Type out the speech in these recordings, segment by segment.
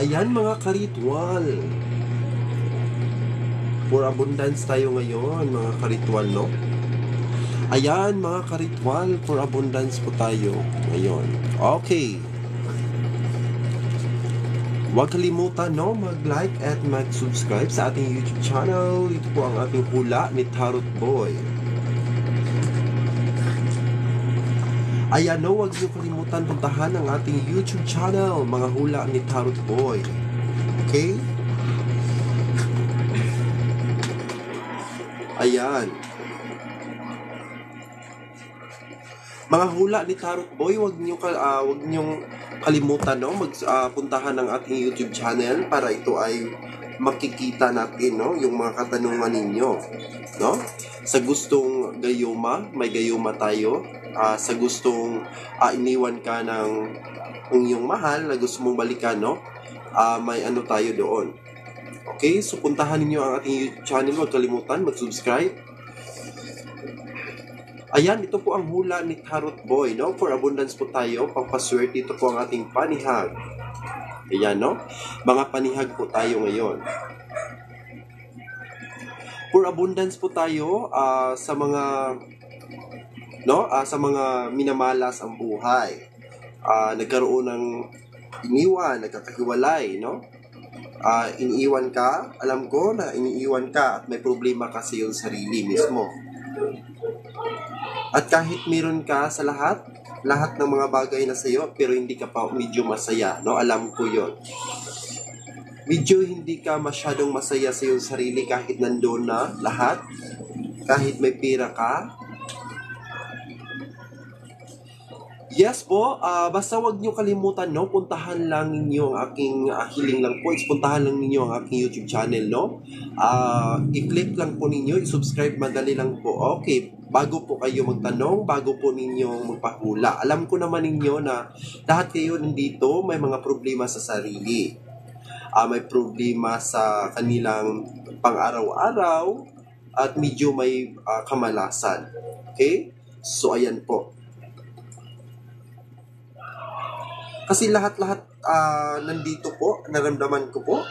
Ayan mga karitwal. For abundance tayo ngayon mga karitwal, no? Ayan mga karitwal, for abundance po tayo ngayon. Okay. Huwag kalimutan, no, mag-like at mag-subscribe sa ating YouTube channel. Ito po ang ating hula ni Tarot Boy. Ayan, no, huwag niyo kalimutan puntahan ang ating YouTube channel, mga hula ni Tarot Boy. Okay? Ayan. Mga hula ni Tarot Boy, huwag niyo kalimutan, no, puntahan ang ating YouTube channel para ito ay makikita natin, no, yung mga katanungan ninyo, no? Sa gustong gayuma, may gayuma tayo. Sa gustong iniwan ka ng iyong mahal na gusto mong balikan, no? May ano tayo doon. Okay? So puntahan niyo ang ating YouTube channel, huwag kalimutan mag-subscribe. Ayan, ito po ang hula ni Tarot Boy, no? For abundance po tayo, pampaswerte, ito po ang ating panihag. Ayan, no? Mga panihag po tayo ngayon. For abundance po tayo sa mga, no? Sa mga minamalas ang buhay. Nagkaroon ng iniwan, nagkakahiwalay, no? Iniiwan ka, alam ko na iniiwan ka at may problema ka sa iyong sarili mismo. At kahit meron ka sa lahat ng mga bagay na sa'yo, pero hindi ka pa medyo masaya, no? Alam ko yon. Medyo hindi ka masyadong masaya sa iyong sarili kahit nandoon na lahat, kahit may pera ka. Yes po, basta wag niyo kalimutan, no? Puntahan lang ninyo ang aking hiling lang po. Puntahan lang ninyo ang aking YouTube channel, no? I-click lang po ninyo, i-subscribe, madali lang po. Okay, bago po kayo magtanong, bago po ninyo magpahula. Alam ko naman ninyo na lahat kayo nandito may mga problema sa sarili. May problema sa kanilang pang-araw-araw at medyo may kamalasan. Okay? So, ayan po. Kasi lahat-lahat nandito po, naramdaman ko po,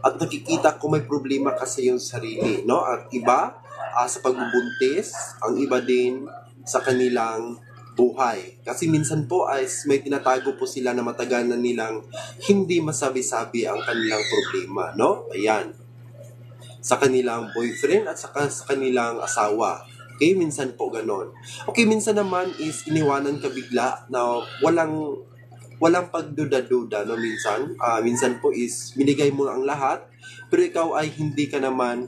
at nakikita ko may problema kasi yung sarili, no? At iba sa pagbubuntis, ang iba din sa kanilang buhay. Kasi minsan po ay may tinatago po sila na matagal na nilang hindi masabi-sabi ang kanilang problema, no? Ayan. Sa kanilang boyfriend at sa kanilang asawa. Okay, minsan po ganon. Okay, minsan naman is iniwanan ka bigla na walang pagduda-duda, no? Minsan po is binigay mo ang lahat, pero ikaw ay hindi ka naman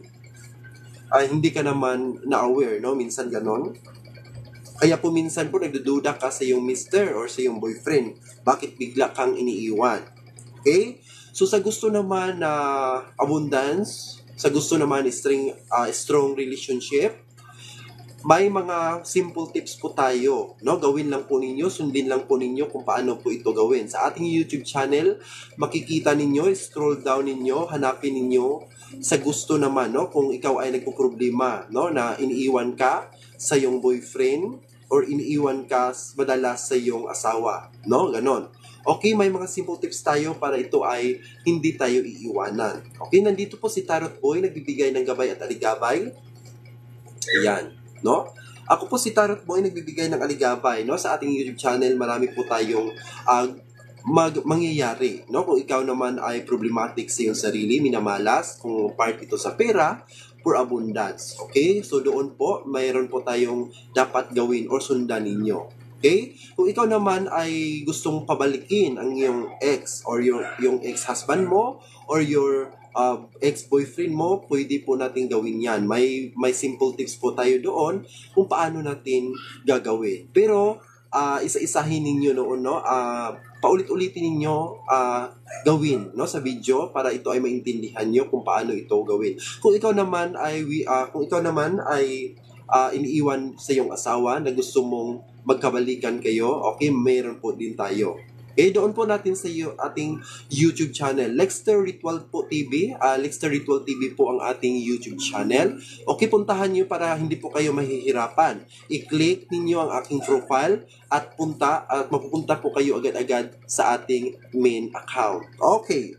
na-aware, no? Minsan ganon. Kaya po minsan po nagdududa ka sa iyong mister or sa iyong boyfriend. Bakit bigla kang iniiwan? Okay? So sa gusto naman na abundance, sa gusto naman strong relationship, may mga simple tips po tayo, no? Gawin lang po ninyo, sundin lang po ninyo kung paano po ito gawin. Sa ating YouTube channel, makikita ninyo, scroll down ninyo, hanapin ninyo sa gusto naman, no? Kung ikaw ay nagpo-problema, no? Na iniiwan ka sa iyong boyfriend or iniiwan ka madalas sa iyong asawa, no? Ganon. Okay, may mga simple tips tayo para ito ay hindi tayo iiwanan. Okay, nandito po si Tarot Boy, nagbibigay ng gabay at aligabay. Ayan. No? Ako po si Tarot Boy, nagbibigay ng aligabay, no? Sa ating YouTube channel, marami po tayong mangyayari, no? Kung ikaw naman ay problematic sa iyong sarili, minamalas, kung part ito sa pera, for abundance. Okay? So doon po, mayroon po tayong dapat gawin or sundan ninyo. Okay? Kung ikaw naman ay gustong pabalikin ang iyong ex or yung ex-husband mo or your ex-boyfriend mo, pwede po natin gawin yan. May simple tips po tayo doon kung paano natin gagawin. Pero, isa-isahin ninyo noon, no? Paulit-ulitin ninyo gawin, no, sa video para ito ay maintindihan nyo kung paano ito gawin. Kung ikaw naman ay iniiwan sa iyong asawa na gusto mong magkabalikan kayo, okay, mayroon po din tayo. Doon po natin sa ating YouTube channel, Lexter Ritual po TV. Lexter Ritual TV po ang ating YouTube channel. Okay, puntahan nyo para hindi po kayo mahihirapan. I-click ninyo ang aking profile at mapupunta po kayo agad-agad sa ating main account. Okay.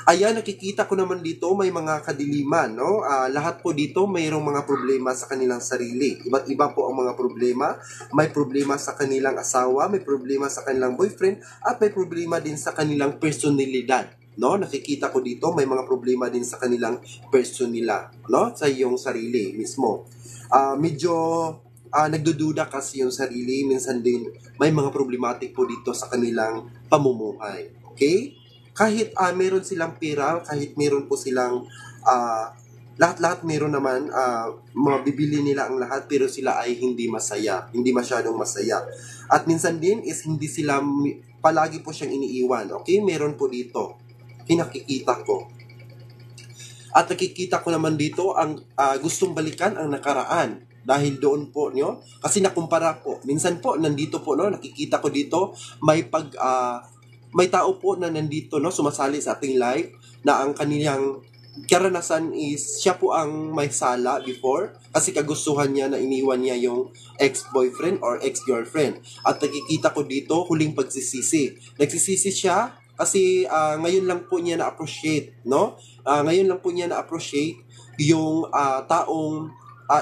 Ayan, nakikita ko naman dito may mga kadiliman, no? Lahat po dito mayroong mga problema sa kanilang sarili. Iba't iba po ang mga problema. May problema sa kanilang asawa, may problema sa kanilang boyfriend, at may problema din sa kanilang personalidad. No? Nakikita ko dito may mga problema din sa kanilang personalidad, no? Sa iyong sarili mismo. Medyo nagdududa kasi yung sarili. Minsan din may mga problematic po dito sa kanilang pamumuhay. Okay? Kahit meron silang pera, kahit meron po silang lahat-lahat meron naman, mabibili nila ang lahat pero sila ay hindi masaya, hindi masyadong masaya. At minsan din is hindi sila, palagi po siyang iniiwan. Okay, meron po dito. Pinakikita ko. At nakikita ko naman dito ang gustong balikan ang nakaraan. Dahil doon po nyo, kasi nakumpara po. Minsan po, nandito po, no, nakikita ko dito, may tao po na nandito, no, sumasali sa ating live na ang kanilang karanasan is siya po ang may sala before kasi kagustuhan niya na iniwan niya yung ex-boyfriend or ex-girlfriend. At nakikita ko dito, huling pagsisisi. Nagsisisi siya kasi ngayon lang po niya na-appreciate, no? Ngayon lang po niya na-appreciate yung taong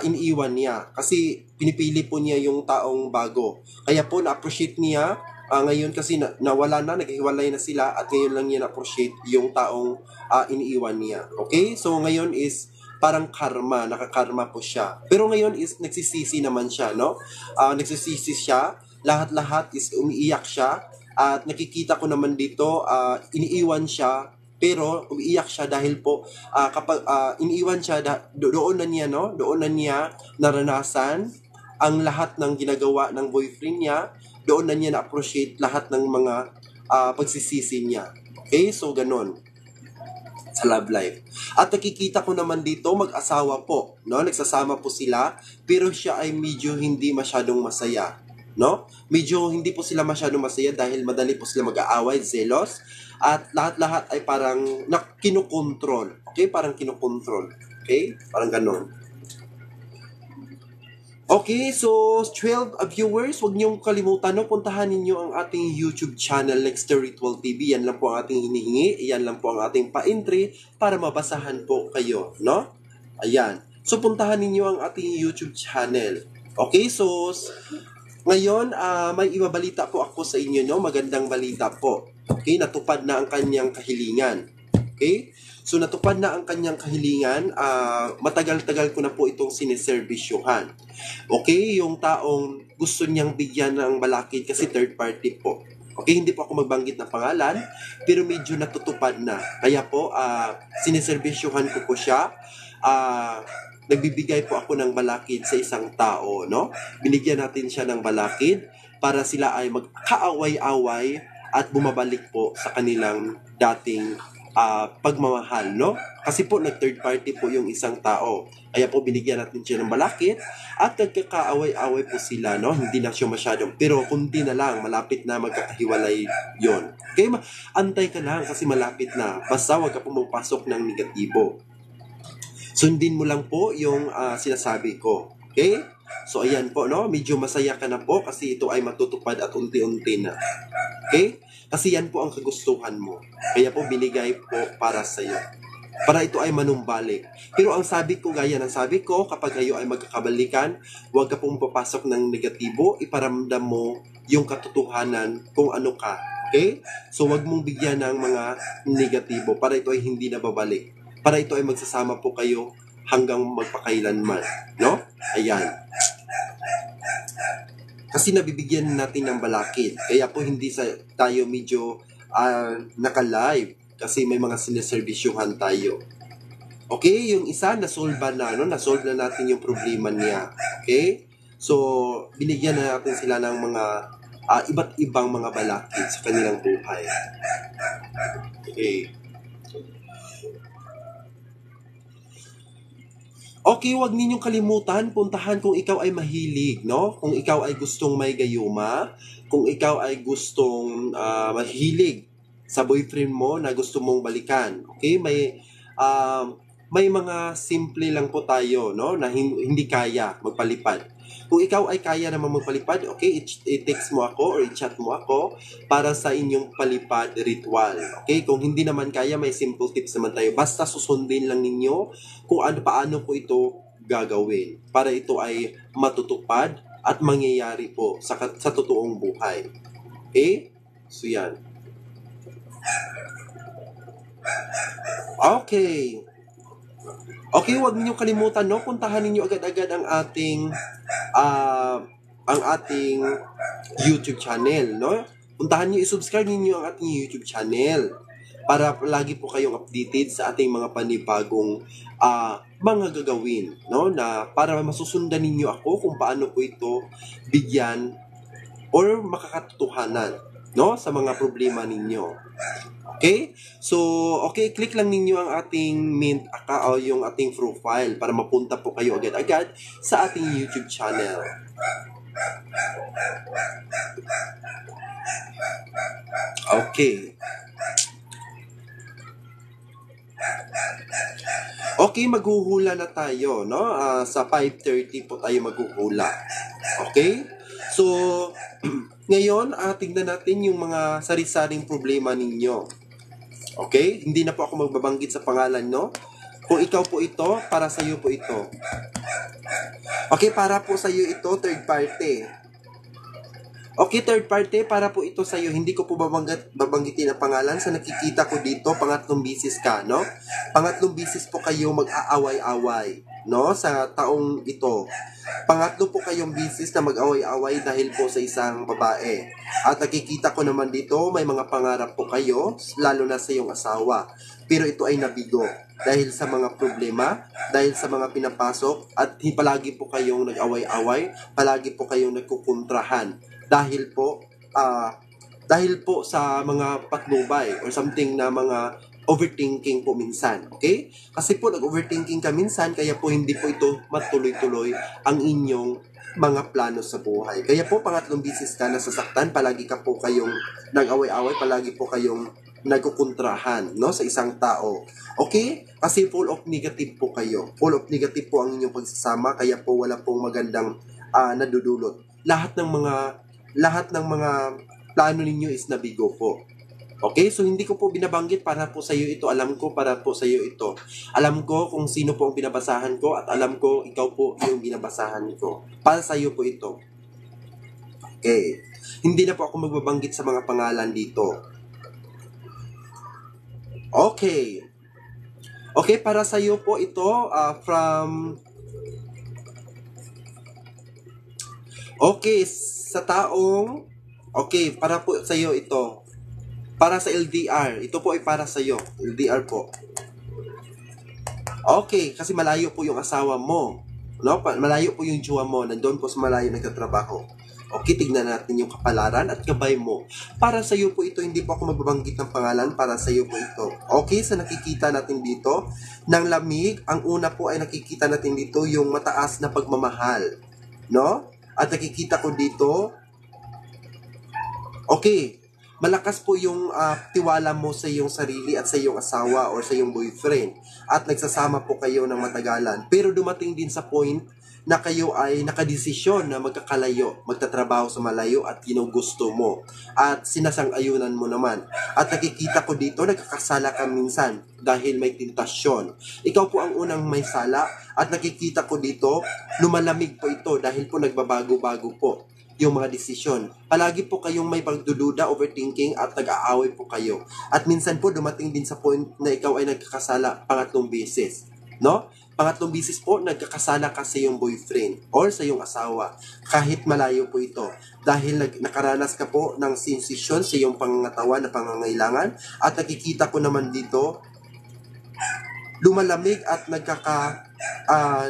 iniiwan niya kasi pinipili po niya yung taong bago. Kaya po na-appreciate niya ngayon kasi nawala na, naghiwalay na sila at ngayon lang niya na-appreciate yung taong iniiwan niya. Okay? So ngayon is parang karma, nakakarma po siya. Pero ngayon is nagsisisi naman siya, no? Nagsisisi siya, lahat-lahat is umiiyak siya at nakikita ko naman dito, iniiwan siya pero umiiyak siya dahil po kapag iniiwan siya doon na niya, no? Doon na niya naranasan ang lahat ng ginagawa ng boyfriend niya. Doon na niya na-appreciate lahat ng mga pagsisisi niya. Okay? So, ganun sa love life. At nakikita ko naman dito, mag-asawa po. No? Nagsasama po sila, pero siya ay medyo hindi masyadong masaya. No? Medyo hindi po sila masyadong masaya dahil madali po sila mag-aaway, zealous, at lahat-lahat ay parang kinukontrol. Okay? Parang kinukontrol. Okay? Parang ganun. Okay, so 12 viewers, huwag niyong kalimutan, no? Puntahan ninyo ang ating YouTube channel, Lexter Ritual TV. Yan lang po ang ating hinihingi. Yan lang po ang ating pa-entry para mabasahan po kayo, no? Ayan. So, puntahan ninyo ang ating YouTube channel. Okay, so ngayon, may ibabalita po ako sa inyo, no? Magandang balita po. Okay, natupad na ang kanyang kahilingan. Okay? So, natupad na ang kanyang kahilingan. Matagal-tagal ko na po itong siniservisyuhan. Okay? Yung taong gusto niyang bigyan ng balakid kasi third party po. Okay? Hindi po ako magbanggit ng pangalan, pero medyo natutupad na. Kaya po, siniservisyuhan ko po siya. Nagbibigay po ako ng balakid sa isang tao, no? Binigyan natin siya ng balakid para sila ay magkaaway-away at bumabalik po sa kanilang dating pagmamahal, no? Kasi po nag-third party po yung isang tao. Kaya po binigyan natin siya ng balakid at nagkakaaway-away po sila, no? Hindi na siya masyadong, pero kunti na lang, malapit na magkakahiwalay yon. Okay, antay ka lang kasi malapit na. Basta wag ka pumapasok ng negatibo. Sundin mo lang po yung sinasabi ko. Okay? So ayan po, no? Medyo masaya ka na po kasi ito ay matutupad at unti-unti na. Okay? Kasi yan po ang kagustuhan mo. Kaya po binigay po para sa iyo. Para ito ay manumbalik. Pero ang sabi ko, gaya ng sabi ko, kapag kayo ay magkakabalikan, huwag ka pong papasok ng negatibo, iparamdam mo yung katotohanan kung ano ka. Okay? So huwag mong bigyan ng mga negatibo para ito ay hindi na babalik. Para ito ay magsasama po kayo hanggang magpakailanman. No? Ayan. Kasi nabibigyan natin ng balakid. Kaya po hindi tayo medyo naka-live. Kasi may mga sineservisyuhan tayo. Okay? Yung isa, nasolve na, no? Nasolve na natin yung problema niya. Okay? So, binigyan na natin sila ng mga iba't ibang mga balakid sa kanilang buhay. Okay. Okay, wag ninyong kalimutan, puntahan kung ikaw ay mahilig, no? Kung ikaw ay gustong may gayuma, kung ikaw ay gustong mahilig sa boyfriend mo na gusto mong balikan. Okay, may mga simple lang po tayo, no, na hindi kaya magpalipad. Kung ikaw ay kaya naman magpalipad, okay, i-text mo ako or i-chat mo ako para sa inyong palipad ritual. Okay, kung hindi naman kaya, may simple tips naman tayo. Basta susundin lang ninyo kung paano po ito gagawin para ito ay matutupad at mangyayari po sa totoong buhay. Okay? So yan. Okay. Okay, huwag niyo kalimutan, no? Puntahan niyo agad-agad ang ating YouTube channel, no? Puntahan niyo, i-subscribe niyo ang ating YouTube channel para lagi po kayong updated sa ating mga panibagong mga gagawin, no? Na para masusundan ninyo ako kung paano po ito bigyan or makakatotohanan, no, sa mga problema ninyo. Okay? So, okay, click lang ninyo ang ating mint account o yung ating profile para mapunta po kayo agad-agad sa ating YouTube channel. Okay. Okay, maghuhula na tayo, no? Sa 5:30 po tayo maghuhula. Okay? So, ngayon, tingnan natin yung mga sari-saring problema ninyo. Okay? Hindi na po ako magbabanggit sa pangalan, no? Kung ikaw po ito, para sa iyo po ito. Okay, para po sa iyo ito, third party. Okay, third party, para po ito sa iyo. Hindi ko po babanggitin ang pangalan. Sa nakikita ko dito, pangatlong bisis ka, no? Pangatlong bisis po kayo mag-aaway-away, no? Sa taong ito. Pangatlo po kayong bisis na mag-away-away dahil po sa isang babae. At nakikita ko naman dito, may mga pangarap po kayo, lalo na sa iyong asawa. Pero ito ay nabigo dahil sa mga problema, dahil sa mga pinapasok, at palagi po kayong nag-away-away, palagi po kayong nagkukontrahan. Dahil po sa mga patnubay or something na mga overthinking po minsan, okay? Kasi po nag-overthinking ka minsan, kaya po hindi po ito matuloy-tuloy ang inyong mga plano sa buhay. Kaya po pangatlong bisis ka nasasaktan, palagi ka po kayong nag-away-away, palagi po kayong nagkukontrahan, no, sa isang tao. Okay? Kasi full of negative po kayo. Full of negative po ang inyong pagsasama, kaya po wala pong magandang nadudulot. Lahat ng mga plano ninyo is nabigo po. Okay, so hindi ko po binabanggit para po sa iyo ito. Alam ko para po sa iyo ito. Alam ko kung sino po ang binabasahan ko at alam ko ikaw po yung binabasahan ko. Para sa iyo po ito. Okay. Hindi na po ako magbabanggit sa mga pangalan dito. Okay. Okay, para sa iyo po ito from okay, sa taong okay, para po sa iyo ito. Para sa LDR. Ito po ay para sa iyo. LDR po. Okay, kasi malayo po yung asawa mo. No? Malayo po yung jowa mo. Nandun po sa malayo nagtatrabaho. Okay, tignan natin yung kapalaran at gabay mo. Para sa iyo po ito, hindi po ako magbabanggit ng pangalan. Para sa iyo po ito. Okay, sa nakikita natin dito, ng lamig, ang una po ay nakikita natin dito yung mataas na pagmamahal. No? At nakikita ko dito, okay, malakas po yung tiwala mo sa iyong sarili at sa iyong asawa or sa iyong boyfriend. At nagsasama po kayo ng matagalan. Pero dumating din sa point na kayo ay nakadesisyon na magkakalayo, magtatrabaho sa malayo at yun ang gusto mo. At sinasang-ayunan mo naman. At nakikita ko dito, nagkakasala ka minsan dahil may tentasyon. Ikaw po ang unang may sala at nakikita ko dito, lumalamig po ito dahil po nagbabago-bago po yung mga desisyon. Palagi po kayong may pagdududa, overthinking at nag-aaway po kayo. At minsan po dumating din sa point na ikaw ay nagkakasala pangatlong beses. No? Pangatlong beses po, nagkakasala ka sa iyong boyfriend or sa iyong asawa. Kahit malayo po ito. Dahil nakaranas ka po ng sensasyon sa iyong pangangatawan na pangangailangan. At nakikita ko naman dito, lumalamig at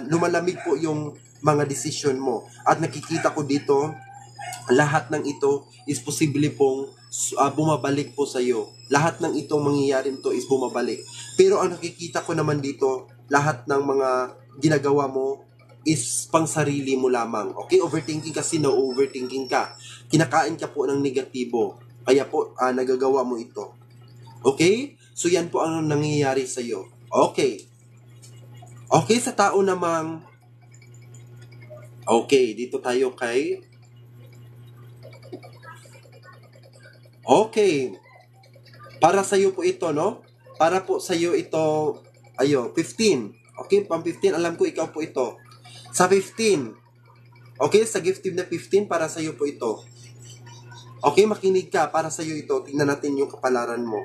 lumalamig po yung mga desisyon mo. At nakikita ko dito, lahat ng ito is posible pong bumabalik po sa iyo. Lahat ng itong mangyayari nito is bumabalik. Pero ang nakikita ko naman dito, lahat ng mga ginagawa mo is pang sarili mo lamang. Okay? Overthinking kasi overthinking ka. Kinakain ka po ng negatibo. Kaya po, nagagawa mo ito. Okay? So yan po ang nangyayari sa iyo. Okay. Okay, sa tao namang, okay, dito tayo kay, okay, para sa iyo po ito, no? Para po sa iyo ito, 15. Okay, pang 15, alam ko ikaw po ito. Sa 15, okay, sa gifted na 15, para sa iyo po ito. Okay, makinig ka, para sa iyo ito. Tingnan natin yung kapalaran mo.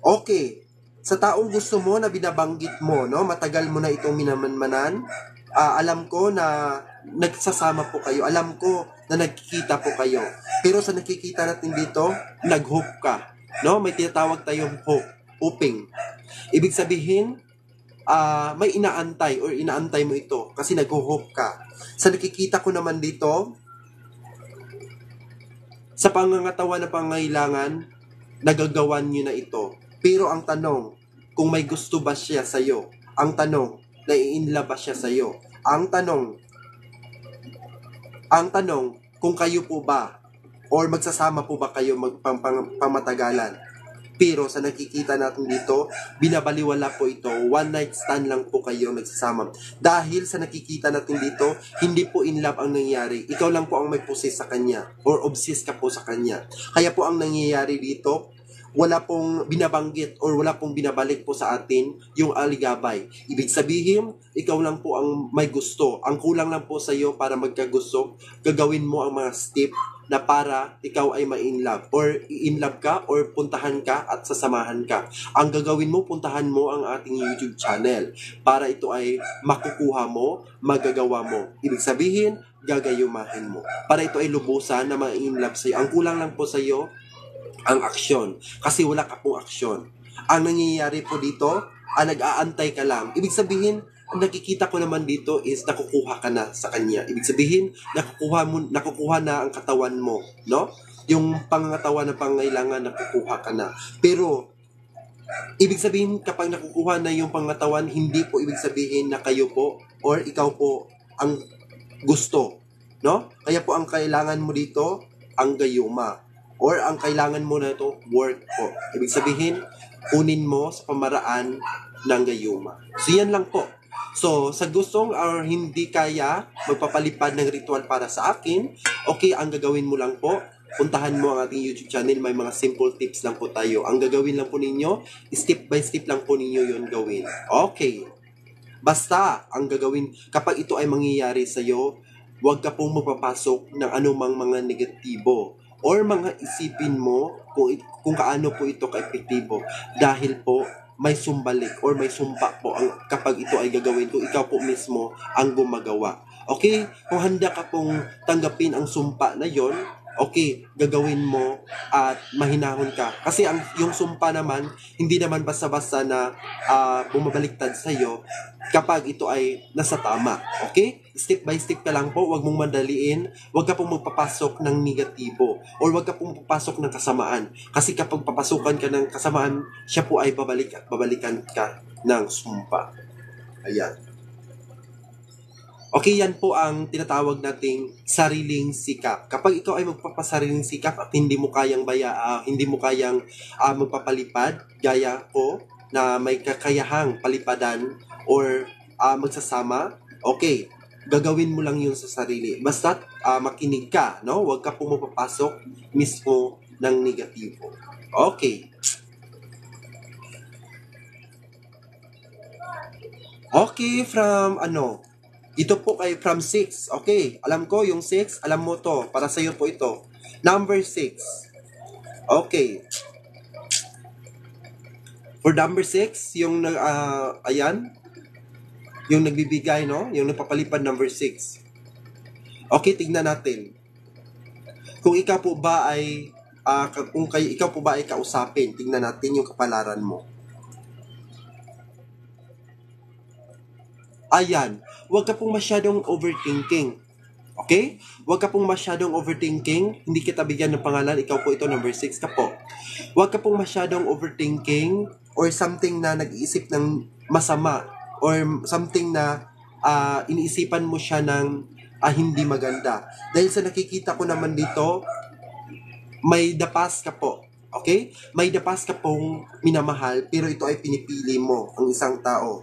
Okay, sa taong gusto mo na binabanggit mo, no? Matagal mo na itong minamanmanan. Alam ko na nagsasama po kayo. Alam ko na nagkikita po kayo. Pero sa nakikita natin dito, nag-hope ka. No? May tinatawag tayong hope. Hoping. Ibig sabihin, may inaantay or inaantay mo ito kasi nag-hope ka. Sa nakikita ko naman dito, sa pangangatawan na pangailangan, nagagawan nyo na ito. Pero ang tanong, kung may gusto ba siya sa'yo? Ang tanong, nai-inlove ba siya sa'yo? Ang tanong, kung kayo po ba or magsasama po ba kayo pamataгаlan? Pero sa nakikita natin dito, binabaliwala po ito. One night stand lang po kayo nagsasama. Dahil sa nakikita natin dito, hindi po in love ang nangyayari. Ikaw lang po ang may possess sa kanya or obsessed ka po sa kanya. Kaya po ang nangyayari dito, wala pong binabanggit or wala pong binabalik po sa atin yung aligabay. Ibig sabihin, ikaw lang po ang may gusto. Ang kulang lang po sa iyo para magkagusto, gagawin mo ang mga step na para ikaw ay ma-in love or in love ka or puntahan ka at sasamahan ka. Ang gagawin mo, puntahan mo ang ating YouTube channel para ito ay makukuha mo, magagawa mo. Ibig sabihin, gagayumahin mo. Para ito ay lubusan na ma-in love sa iyo. Ang kulang lang po sa iyo, ang aksyon. Kasi wala ka pong aksyon. Ang nangyayari po dito, nag-aantay ka lang. Ibig sabihin, nakikita ko naman dito is nakukuha ka na sa kanya. Ibig sabihin, nakukuha na ang katawan mo, no? Yung pangangatawan na pangailangan, nakukuha ka na. Pero, ibig sabihin, kapag nakukuha na yung pangatawan, hindi po ibig sabihin na kayo po or ikaw po ang gusto, no? Kaya po ang kailangan mo dito, ang gayuma. Or ang kailangan mo na ito, work po. Ibig sabihin, kunin mo sa pamaraan ng gayuma. So, yan lang po. So, sa gustong or hindi kaya magpapalipad ng ritual para sa akin, okay, ang gagawin mo lang po, puntahan mo ang ating YouTube channel, may mga simple tips lang po tayo. Ang gagawin lang po ninyo, step by step lang po ninyo yon gawin. Okay. Basta, ang gagawin, kapag ito ay mangyayari sa'yo, huwag ka pong mapapasok ng anumang mga negatibo or mga isipin mo kung kaano po ito ka-epektibo. Dahil po, may sumbalik or may sumpa po kapag ito ay gagawin kung ikaw po mismo ang gumagawa. Okay? Kung handa ka pong tanggapin ang sumpa na yon, okay, gagawin mo at mahinahon ka. Kasi yung sumpa naman, hindi naman basta-basta na bumabaliktad sa'yo kapag ito ay nasa tama. Okay? Step by step ka lang po, huwag mong madaliin, huwag ka pong magpapasok ng negatibo, or huwag ka pong papasok ng kasamaan. Kasi kapag papasukan ka ng kasamaan, siya po ay babalik at babalikan ka ng sumpa. Ayan. Okay, yan po ang tinatawag nating sariling sikap. Kapag ikaw ay magpapasariling sikap at hindi mo kayang magpapalipad, gaya ko na may kakayahang palipadan or magsasama, okay, gagawin mo lang yun sa sarili. Basta makinig ka, no? Huwag ka pong mapapasok mismo ng negatibo. Okay. Okay, from ito po kay from 6. Okay, alam ko yung 6, alam mo to. Para sa iyo po ito. Number 6. Okay. For number 6, yung ayan, yung nagbibigay, no? Yung nagpapalipad, number 6. Okay, tignan natin. Kung ikaw po ba ay ikaw po ba ay kausapin, tignan natin yung kapalaran mo. Ayan, huwag ka pong masyadong overthinking. Okay? Huwag ka pong masyadong overthinking. Hindi kita bigyan ng pangalan. Ikaw po ito, number 6 ka po. Huwag ka pong masyadong overthinking or something na nag-iisip ng masama or something na iniisipan mo siya ng hindi maganda. Dahil sa nakikita ko naman dito, may dapas ka po. Okay? May dapas ka pong minamahal, pero ito ay pinipili mo ang isang tao.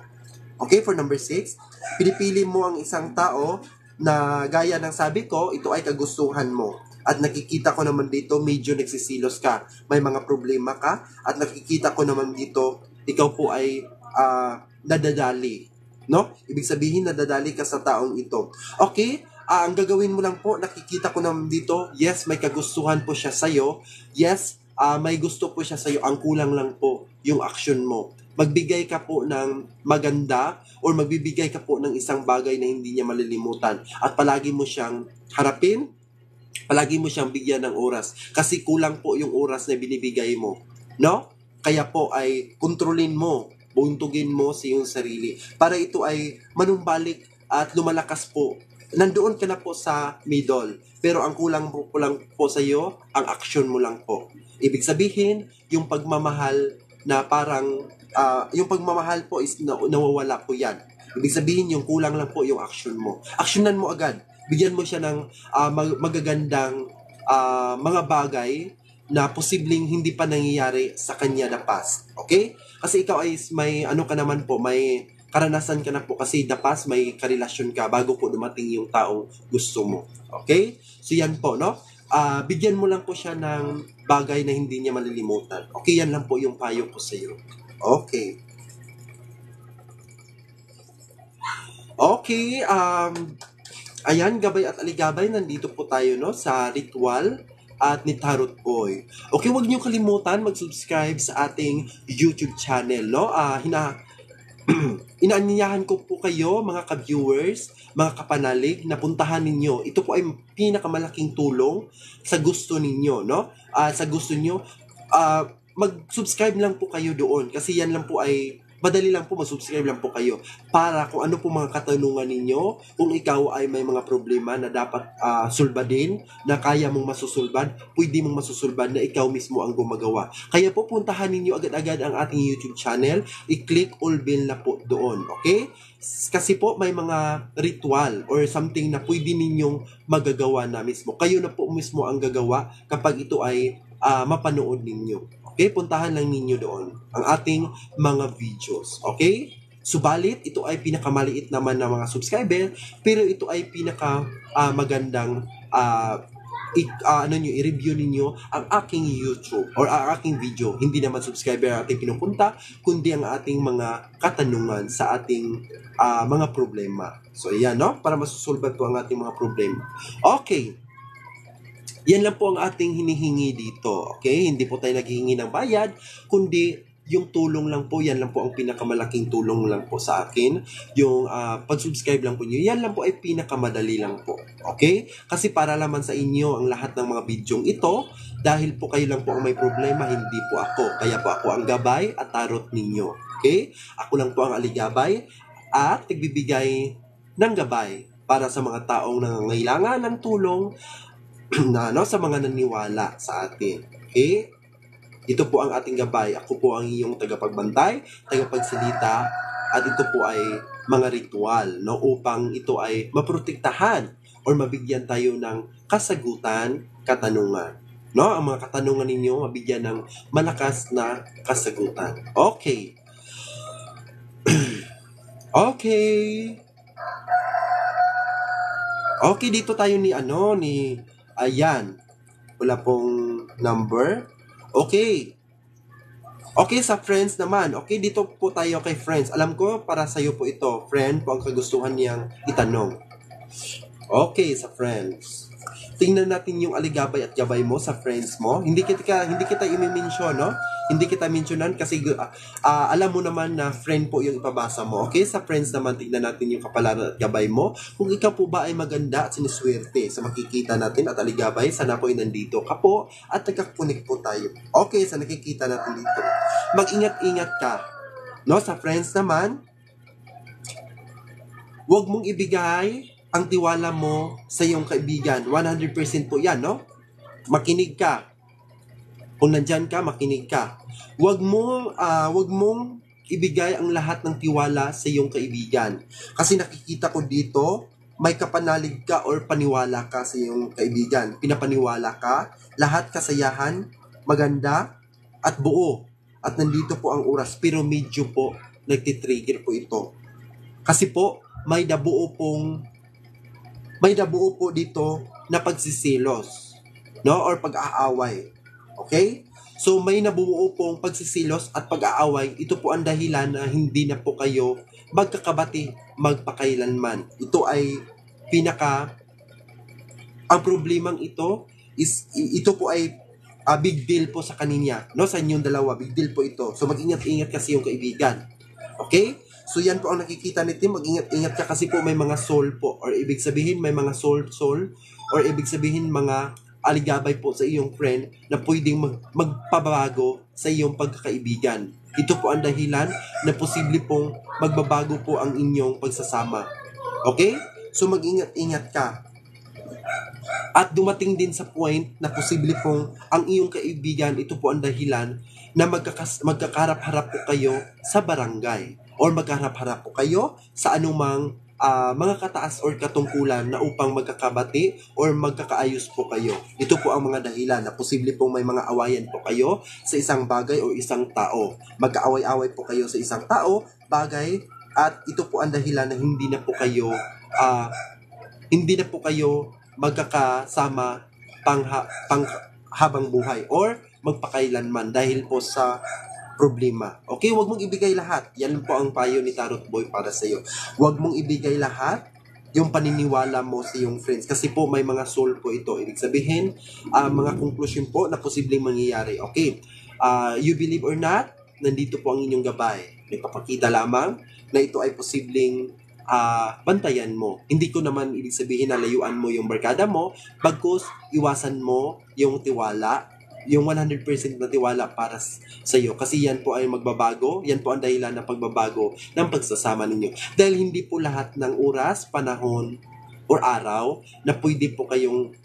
Okay, for number 6, pinipili mo ang isang tao na gaya ng sabi ko, ito ay kagustuhan mo. At nakikita ko naman dito, medyo nagsisilos ka. May mga problema ka. At nakikita ko naman dito, ikaw po ay nadadali. No? Ibig sabihin, nadadali ka sa taong ito. Okay? Ang gagawin mo lang po, nakikita ko naman dito, yes, may kagustuhan po siya sa'yo. Yes, may gusto po siya sa'yo. Ang kulang lang po, yung action mo. Magbigay ka po ng maganda or magbibigay ka po ng isang bagay na hindi niya malilimutan. At palagi mo siyang harapin, palagi mo siyang bigyan ng oras. Kasi kulang po yung oras na binibigay mo. No? Kaya po ay kontrolin mo, buntugin mo sa iyong sarili. Para ito ay manumbalik at lumalakas po. Nandoon ka na po sa middle. Pero ang kulang po sa iyo, ang action mo lang po. Ibig sabihin, yung pagmamahal na parang yung pagmamahal po is nawawala po yan. Ibig sabihin, yung kulang lang po yung action mo. Actionan mo agad. Bigyan mo siya ng magagandang mga bagay na posibleng hindi pa nangyayari sa kanya na past. Okay? Kasi ikaw ay may ano ka naman po, may karanasan ka na po kasi the past may karelasyon ka bago po dumating yung taong gusto mo. Okay? So yan po, no? Bigyan mo lang po siya ng bagay na hindi niya malilimutan. Okay, yan lang po yung payo ko sa iyo. Okay. Okay, ayan, gabay at aligabay, nandito po tayo, no, sa ritual at ni Tarot Boy. Okay, huwag niyo kalimutan mag-subscribe sa ating YouTube channel, no? Inaanyayahan ko po kayo, mga ka-viewers, mga kapanalig, na puntahan ninyo. Ito po ay pinakamalaking tulong sa gusto ninyo, no? Sa gusto niyo, mag-subscribe lang po kayo doon kasi yan lang po ay madali lang po, mag-subscribe lang po kayo para kung ano po mga katanungan ninyo, kung ikaw ay may mga problema na dapat sulbadin, na kaya mong masusulbad, pwede mong masusulbad na ikaw mismo ang gumagawa. Kaya po puntahan ninyo agad-agad ang ating YouTube channel, i-click all bell na po doon, okay? Kasi po may mga ritual or something na pwede ninyong magagawa na mismo. Kayo na po mismo ang gagawa kapag ito ay mapanood ninyo. Okay, puntahan lang ninyo doon ang ating mga videos. Okay? Subalit, ito ay pinakamaliit naman na mga subscriber, pero ito ay pinaka magandang i-review ninyo ang aking YouTube or ang aking video. Hindi naman subscriber ang ating pinupunta, kundi ang ating mga katanungan sa ating mga problema. So, yan, no? Para masusulbat po ang ating mga problema. Okay. Yan lang po ang ating hinihingi dito. Okay? Hindi po tayo naghihingi ng bayad, kundi yung tulong lang po, yan lang po ang pinakamalaking tulong lang po sa akin. Yung pag-subscribe lang po nyo, yan lang po ay pinakamadali lang po. Okay? Kasi para naman sa inyo ang lahat ng mga bidyong ito, dahil po kayo lang po ang may problema, hindi po ako. Kaya po ako ang gabay at tarot ninyo. Okay? Ako lang po ang aligabay at nagbibigay ng gabay para sa mga taong nangangailangan ng tulong na sa mga naniwala sa atin. Okay? Ito po ang ating gabay. Ako po ang iyong tagapagbantay, tagapagsalita, at ito po ay mga ritual, no, upang ito ay maprotektahan or mabigyan tayo ng kasagutan, katanungan. No, ang mga katanungan ninyo mabigyan ng malakas na kasagutan. Okay. Okay. Okay, dito tayo ni ayan. Wala pong number. Okay. Okay, sa friends naman. Okay, dito po tayo kay friends. Alam ko, para sa'yo po ito. Friend po ang kagustuhan niyang itanong. Okay, sa friends. Tingnan natin yung aligabay at gabay mo sa friends mo. Hindi kita i-mention, no? Hindi kita mentionan kasi alam mo naman na friend po yung ipabasa mo. Okay, sa friends naman, tingnan natin yung kapalaran at gabay mo. Kung ikaw po ba ay maganda at siniswerte sa makikita natin at aligabay, sana po ay nandito ka po at nagkakunik po tayo. Okay, sa nakikita natin dito. Mag-ingat-ingat ka. No, sa friends naman, huwag mong ibigay ang tiwala mo sa iyong kaibigan. 100% po yan, no? Makinig ka. Kung nandyan ka, makinig ka. Huwag mong ibigay ang lahat ng tiwala sa iyong kaibigan. Kasi nakikita ko dito, may kapanalig ka or paniwala ka sa iyong kaibigan. Pinapaniwala ka, lahat kasayahan, maganda, at buo at nandito po ang oras, pero medyo po nagtitrigger po ito. Kasi po, may nabuo po dito na pagsisilos, no? Or pag-aaway. Okay? So, may nabuo pong pagsisilos at pag-aaway. Ito po ang dahilan na hindi na po kayo magkakabati magpakailanman. Ito ay ang problemang ito po ay big deal po sa kaninya, no? Sa inyong dalawa, big deal po ito. So, mag-ingat-ingat kasi yung kaibigan. Okay? So, yan po ang nakikita ni Tim. Mag-ingat-ingat ka kasi po may mga soul po. Or ibig sabihin, may mga soul. Or ibig sabihin, mga aligabay po sa iyong friend na pwedeng magpabago sa iyong pagkakaibigan. Ito po ang dahilan na posible pong magbabago po ang inyong pagsasama. Okay? So, mag-ingat-ingat ka. At dumating din sa point na posible pong ang iyong kaibigan, ito po ang dahilan na magkakarap-harap po kayo sa barangay or magkaharap-harap po kayo sa anumang mga kataas or katungkulan na upang magkakabati or magkakaayos po kayo. Ito po ang mga dahilan na posible pong may mga awayan po kayo sa isang bagay o isang tao. Magkaaway-away po kayo sa isang tao, bagay, at ito po ang dahilan na hindi na po kayo magkakasama habang buhay or magpakailanman dahil po sa problema. Okay, huwag mong ibigay lahat. Yan po ang payo ni Tarot Boy para sa iyo. Huwag mong ibigay lahat yung paniniwala mo sa iyong friends kasi po may mga soul po ito. Ibig sabihin, mga conclusion po na posibleng mangyayari. Okay, you believe or not, nandito po ang inyong gabay. May papakita lamang na ito ay posibleng bantayan mo. Hindi ko naman ibig sabihin na layuan mo yung barkada mo, bagkus iwasan mo yung tiwala, yung 100% na tiwala para sa iyo. Kasi yan po ay magbabago, yan po ang dahilan ng pagbabago ng pagsasama ninyo. Dahil hindi po lahat ng oras, panahon, or araw na pwede po kayong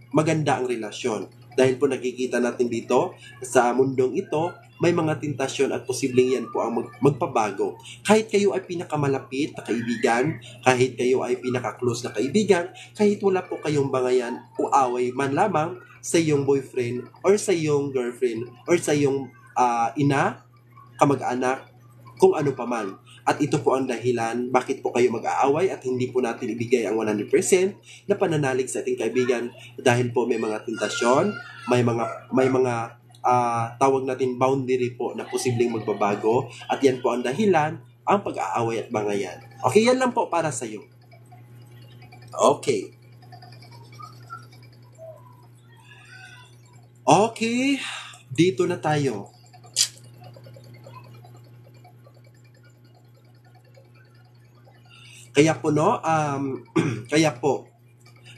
maganda ang relasyon. Dahil po nakikita natin dito sa mundong ito, may mga tentasyon at posibleng yan po ang magpabago. Kahit kayo ay pinakamalapit na kaibigan, kahit kayo ay pinaka-close na kaibigan, kahit wala po kayong bangayan o away man lamang sa iyong boyfriend or sa iyong girlfriend or sa iyong ina, kamag-anak, kung ano pa man. At ito po ang dahilan bakit po kayo mag-aaway at hindi po natin ibigay ang 100% na pananalig sa ating kaibigan dahil po may mga tentasyon, may mga tawag natin boundary po na posibleng magbabago at yan po ang dahilan ang pag-aaway at bangayan. Okay, yan lang po para sa iyo. Okay. Okay, dito na tayo. Kaya po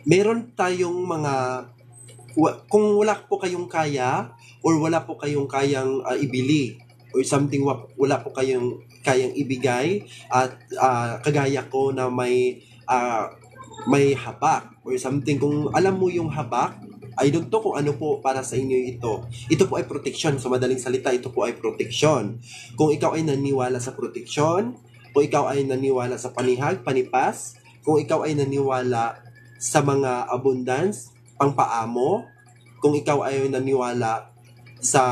meron tayong mga kung wala po kayong kaya or wala po kayong kayang ibili or something wala po kayong kayang ibigay at kagaya ko na may habak or something, kung alam mo yung habak, I don't know kung ano po para sa inyo ito. Ito po ay protection. Sa madaling salita, ito po ay protection. Kung ikaw ay naniwala sa protection, kung ikaw ay naniwala sa panihag, panipas, kung ikaw ay naniwala sa mga abundance, pangpaamo, kung ikaw ay naniwala sa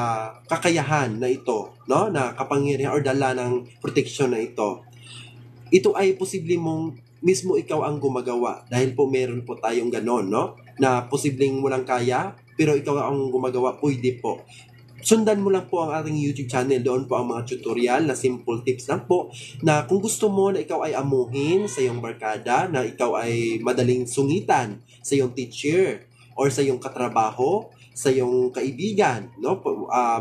kakayahan na ito, no, na kapangyarihan or dala ng protection na ito ay posible mong mismo ikaw ang gumagawa dahil po meron po tayong ganon, no, na posibleng walang kaya pero ikaw ang gumagawa, pwede po. Sundan mo lang po ang ating YouTube channel. Doon po ang mga tutorial na simple tips lang po na kung gusto mo na ikaw ay amuhin sa iyong barkada, na ikaw ay madaling sungitan sa iyong teacher or sa iyong katrabaho, sa iyong kaibigan, no?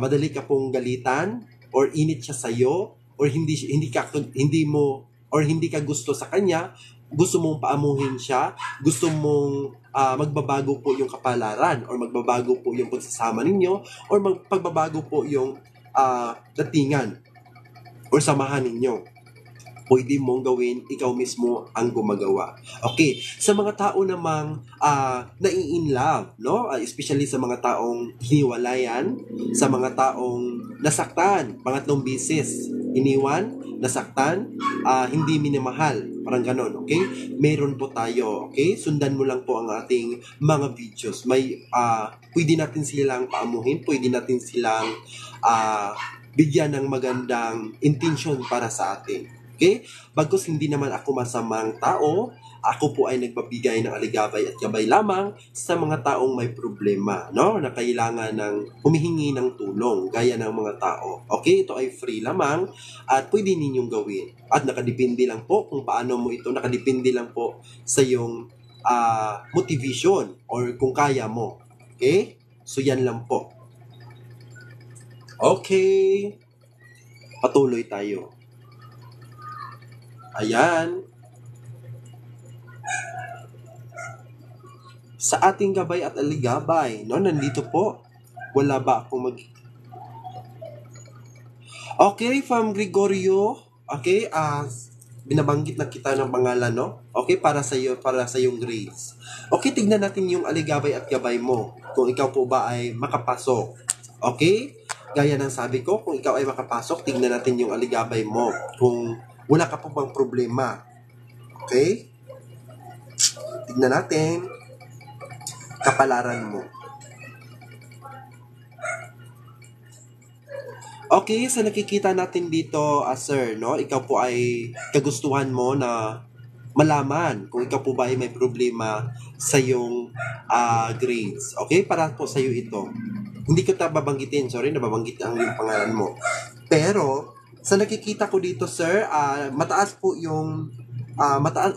Madali ka pong galitan or init siya sa iyo or hindi ka gusto sa kanya, gusto mong paamuhin siya, gusto mong magbabago po yung kapalaran or magbabago po yung pagsasama ninyo or pagbabago po yung datingan or samahan ninyo. Pwede mong gawin, ikaw mismo ang gumagawa. Okay, sa mga tao namang nai-in-love, no? Especially sa mga taong hiniwalayan, sa mga taong nasaktan, pangatlong bisis, iniwan, nasaktan, hindi minamahal, parang ganon, okay? Meron po tayo, okay? Sundan mo lang po ang ating mga videos. Pwede natin silang paamuhin, pwede natin silang bigyan ng magandang intention para sa atin. Okay? Bagkus hindi naman ako masamang tao, ako po ay nagbabigay ng aligabay at gabay lamang sa mga taong may problema, no? Na kailangan ng humihingi ng tulong, gaya ng mga tao. Okay? Ito ay free lamang at pwede ninyong gawin. At nakadepende lang po kung paano mo ito, nakadepende lang po sa iyong motivation or kung kaya mo. Okay? So yan lang po. Okay. Patuloy tayo. Ayan. Sa ating gabay at aligabay, no? Nandito po. Wala ba akong Okay, from Gregorio. Okay, binabanggit na kita ng pangalan, no? Okay, para sa yung grades. Okay, tignan natin yung aligabay at gabay mo. Kung ikaw po ba ay makapasok. Okay? Gaya ng sabi ko, kung ikaw ay makapasok, tignan natin yung aligabay mo. Kung wala ka po bang problema. Okay? Tignan natin. Kapalaran mo. Okay, sa nakikita natin dito, sir, no? Ikaw po ay kagustuhan mo na malaman kung ikaw po ba ay may problema sa iyong grades. Okay? Para po sa iyo ito. Hindi ko babanggitin. Sorry, nababanggit ang yung pangalan mo. Pero, sa nakikita ko dito, sir, mataas po yung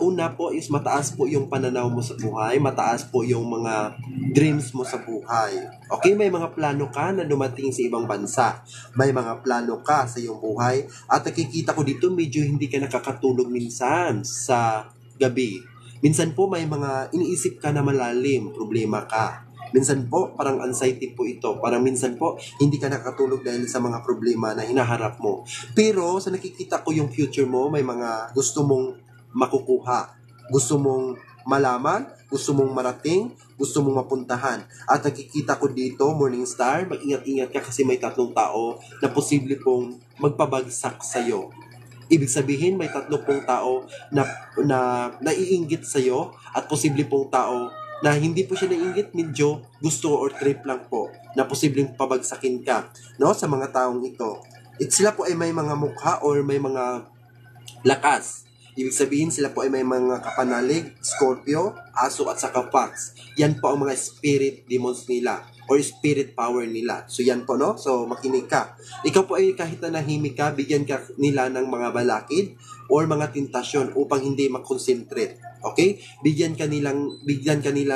una po is mataas po yung pananaw mo sa buhay, mataas po yung mga dreams mo sa buhay. Okay, may mga plano ka na dumating sa ibang bansa. May mga plano ka sa iyong buhay at nakikita ko dito medyo hindi ka nakakatulog minsan sa gabi. Minsan po may mga iniisip ka na malalim, problema ka. Minsan po, parang anxiety po ito. Parang minsan po, hindi ka nakatulog dahil sa mga problema na hinaharap mo. Pero, sa nakikita ko yung future mo, may mga gusto mong makukuha. Gusto mong malaman, gusto mong marating, gusto mong mapuntahan. At nakikita ko dito, Morningstar, mag-ingat-ingat ka kasi may 3 tao na posible pong magpabagsak sa'yo. Ibig sabihin, may 3 pong tao na naiinggit sa'yo at posible pong tao na hindi po siya naiinggit, medyo gusto or trip lang po na posibleng pabagsakin ka, no, sa mga taong ito. Sila po ay may mga mukha or may mga lakas. Ibig sabihin, sila po ay may mga kapanalig, Scorpio, Aso at saka Fox. Yan po ang mga spirit demons nila or spirit power nila. So yan po, no? So makinig ka. Ikaw po ay kahit na nahimik ka, bigyan ka nila ng mga balakid or mga tentasyon upang hindi mag-concentrate. Okay? Bigyan ka nila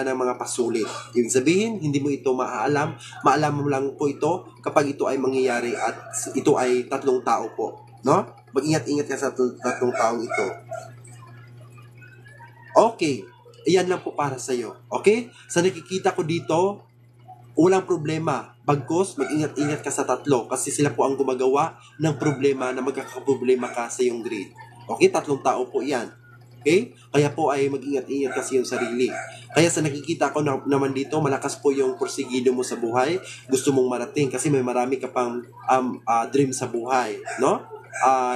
ng mga pasulit. Ibig sabihin, hindi mo ito maaalam. Maalam mo lang po ito kapag ito ay mangyayari at ito ay 3 tao po. No? Mag-ingat-ingat ka sa 3 taong ito. Okay. Iyan lang po para sa iyo. Okay? Sa nakikita ko dito, walang problema. Bagkus, mag-ingat-ingat ka sa 3 kasi sila po ang gumagawa ng problema na magkakaproblema ka sa iyong grade. Okay? 3 tao po yan. Okay? Kaya po ay mag-ingat-ingat kasi yung sarili. Kaya sa nakikita ko naman dito, malakas po yung porsigido mo sa buhay. Gusto mong marating kasi may marami ka pang dream sa buhay. No?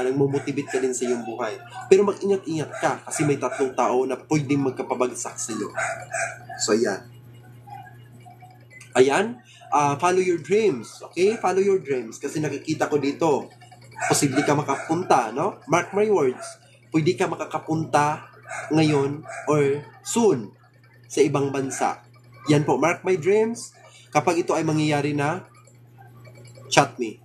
Nagmo-motivate ka din sa iyong buhay. Pero mag-ingat-ingat ka kasi may 3 tao na pwedeng magkapabagsak sa iyo. So, ayan. Ayan. Follow your dreams. Okay? Follow your dreams. Kasi nakikita ko dito, posible ka makapunta, no? Mark my words. Pwede ka makakapunta ngayon or soon sa ibang bansa. Yan po. Mark my dreams. Kapag ito ay mangyayari na, chat me.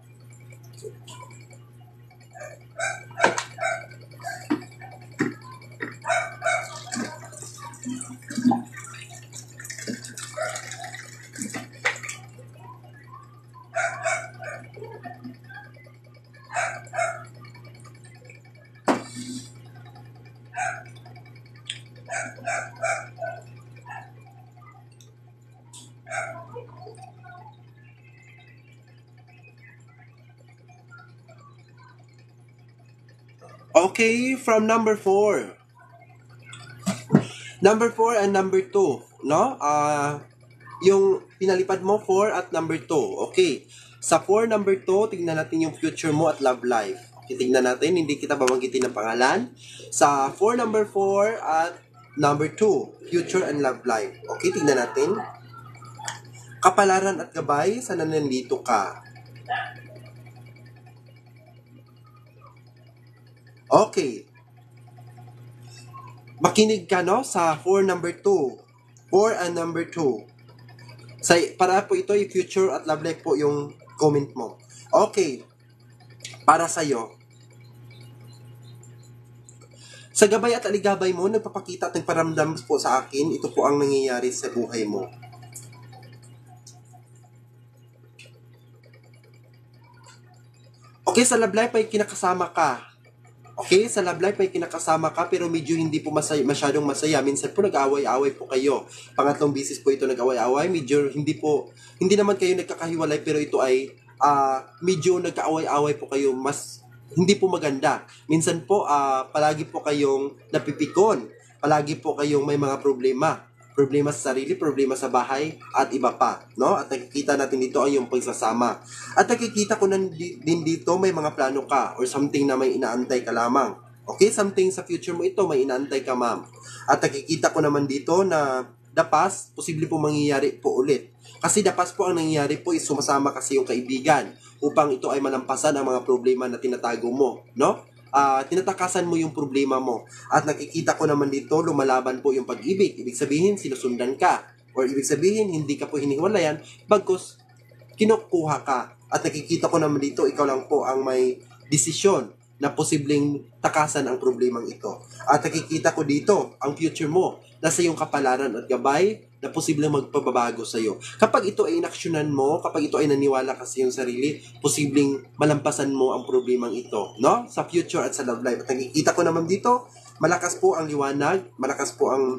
Okay, from number 4. Number 4 and number 2, no? Yung pinalipad mo 4 at number 2. Okay. Sa 4 number 2, tingnan natin yung future mo at love life. Titignan natin, hindi kita babanggitin ng pangalan. Sa number 4 at number 2, future and love life. Okay, tignan natin. Kapalaran at gabay, sana nandito ka? Okay. Makinig ka, no, sa number 2. 4 and number 2. Para po ito, yung future at love life po yung comment mo. Okay. Para sa'yo. Sa gabay at aligabay mo, nagpapakita at nagparamdam po sa akin, ito po ang nangyayari sa buhay mo. Okay, sa love life ay kinakasama ka. Okay, sa love life ay kinakasama ka pero medyo hindi po masyadong masaya. Minsan po nag-away-away po kayo. Pangatlong bisis po ito nag-away-away. Medyo hindi naman kayo nagkakahiwalay pero ito ay medyo nagka-away-away po kayo. Mas hindi po maganda. Minsan po palagi po kayong napipikon. Palagi po kayong may mga problema. Problema sa sarili, problema sa bahay, at iba pa, no? At nakikita natin dito ang iyong pagsasama. At nakikita ko din dito may mga plano ka or something na may inaantay ka lamang. Okay, something sa future mo ito, may inaantay ka, ma'am. At nakikita ko naman dito na the past, posible po mangyayari po ulit. Kasi the past po ang nangyayari po is sumasama kasi yung kaibigan upang ito ay malampasan ang mga problema na tinatago mo, no? Tinatakasan mo yung problema mo. At nakikita ko naman dito, lumalaban po yung pag-ibig. Ibig sabihin, sinusundan ka. Or ibig sabihin, hindi ka po hinihiwalayan, bagkus kinukuha ka. At nakikita ko naman dito, ikaw lang po ang may desisyon na posibleng takasan ang problemang ito. At nakikita ko dito, ang future mo, nasa iyong kapalaran at gabay, na posibleng magpababago sa iyo. Kapag ito ay inaksyonan mo, kapag ito ay naniwala ka sa iyong sarili, posibleng malampasan mo ang problemang ito, no? Sa future at sa love life. At nakikita ko naman dito, malakas po ang liwanag, malakas po ang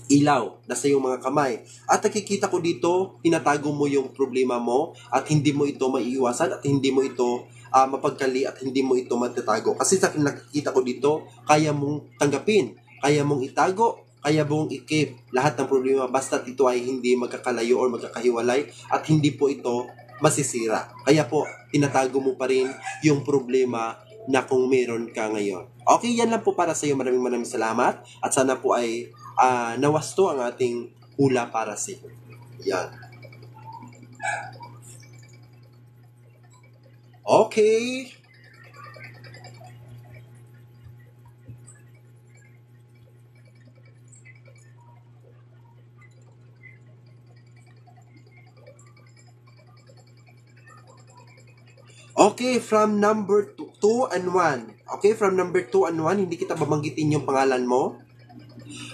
ilaw na sa iyong mga kamay. At nakikita ko dito, tinatago mo yung problema mo at hindi mo ito maiiwasan at hindi mo ito mapagkali at hindi mo ito matatago. Kasi sa nakikita ko dito, kaya mong tanggapin, kaya mong itago, kaya mong ikip lahat ng problema basta ito ay hindi magkakalayo or magkakahiwalay at hindi po ito masisira. Kaya po, tinatago mo pa rin yung problema na kung meron ka ngayon. Okay, yan lang po para sa iyo. Maraming salamat at sana po ay nawasto ang ating hula para sa iyo. Yan. Okay. Okay, from number 2 and 1. Okay, from number 2 and 1, hindi kita babanggitin yung pangalan mo.